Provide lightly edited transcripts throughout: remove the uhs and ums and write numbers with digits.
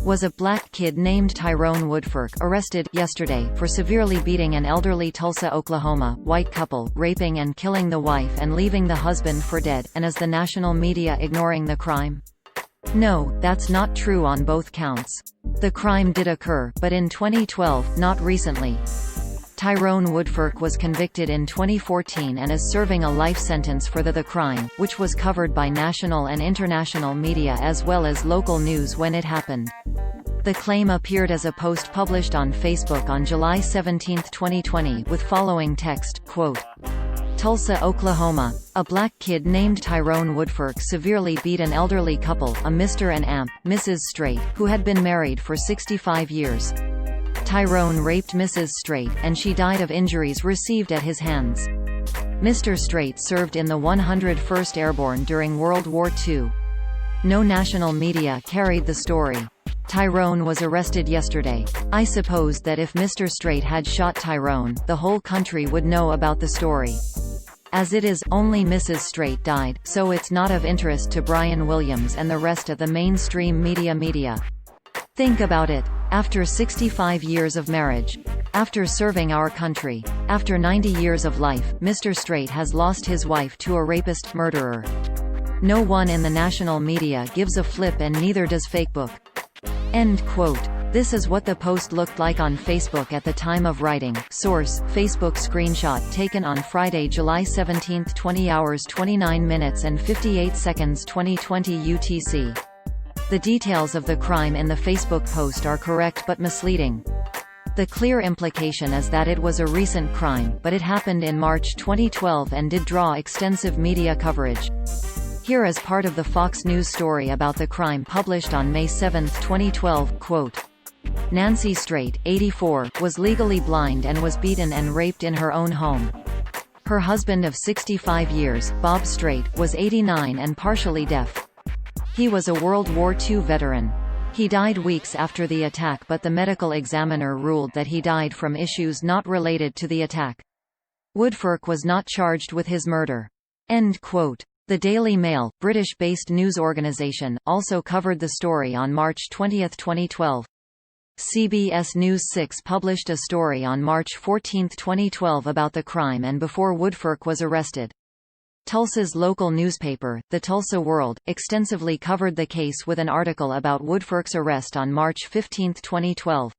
was a black kid named Tyrone Woodfork, arrested yesterday for severely beating an elderly Tulsa, Oklahoma, white couple, raping and killing the wife and leaving the husband for dead, and is the national media ignoring the crime? No, that's not true on both counts. The crime did occur, but in 2012, not recently. Tyrone Woodfork was convicted in 2014 and is serving a life sentence for the crime, which was covered by national and international media as well as local news when it happened. The claim appeared as a post published on Facebook on July 17, 2020, with following text, quote, "Tulsa, Oklahoma. A black kid named Tyrone Woodfork severely beat an elderly couple, a Mr. and Mrs. Straight, who had been married for 65 years. Tyrone raped Mrs. Straight, and she died of injuries received at his hands. Mr. Straight served in the 101st Airborne during World War II. No national media carried the story. Tyrone was arrested yesterday. I supposed that if Mr. Straight had shot Tyrone, the whole country would know about the story. As it is, only Mrs. Straight died, so it's not of interest to Brian Williams and the rest of the mainstream media. Think about it. After 65 years of marriage. After serving our country. After 90 years of life, Mr. Straight has lost his wife to a rapist, murderer. No one in the national media gives a flip and neither does Facebook." End quote. This is what the post looked like on Facebook at the time of writing. Source: Facebook screenshot taken on Friday, July 17, 20 hours 29 minutes and 58 seconds 2020 UTC. The details of the crime in the Facebook post are correct but misleading. The clear implication is that it was a recent crime, but it happened in March 2012 and did draw extensive media coverage. Here is part of the Fox News story about the crime published on May 7, 2012, quote, "Nancy Straight, 84, was legally blind and was beaten and raped in her own home. Her husband of 65 years, Bob Straight, was 89 and partially deaf. He was a World War II veteran. He died weeks after the attack, but the medical examiner ruled that he died from issues not related to the attack. Woodfork was not charged with his murder." End quote. The Daily Mail, British-based news organisation, also covered the story on March 20, 2012. CBS News 6 published a story on March 14, 2012 about the crime and before Woodfork was arrested. Tulsa's local newspaper, the Tulsa World, extensively covered the case with an article about Woodfork's arrest on March 15, 2012.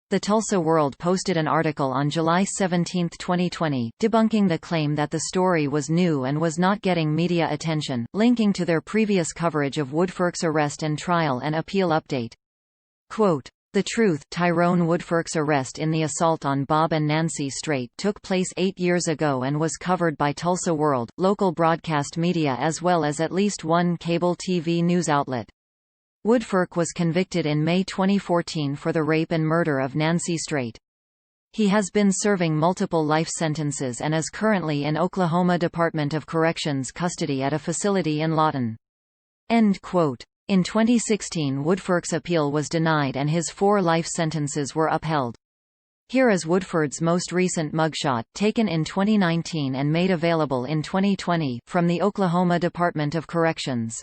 The Tulsa World posted an article on July 17, 2020, debunking the claim that the story was new and was not getting media attention, linking to their previous coverage of Woodfork's arrest and trial and appeal update. Quote, "The truth, Tyrone Woodfork's arrest in the assault on Bob and Nancy Straight took place 8 years ago and was covered by Tulsa World, local broadcast media as well as at least one cable TV news outlet. Woodfork was convicted in May 2014 for the rape and murder of Nancy Straight. He has been serving multiple life sentences and is currently in Oklahoma Department of Corrections custody at a facility in Lawton." End quote. In 2016, Woodfork's appeal was denied and his 4 life sentences were upheld. Here is Woodfork's most recent mugshot, taken in 2019 and made available in 2020, from the Oklahoma Department of Corrections.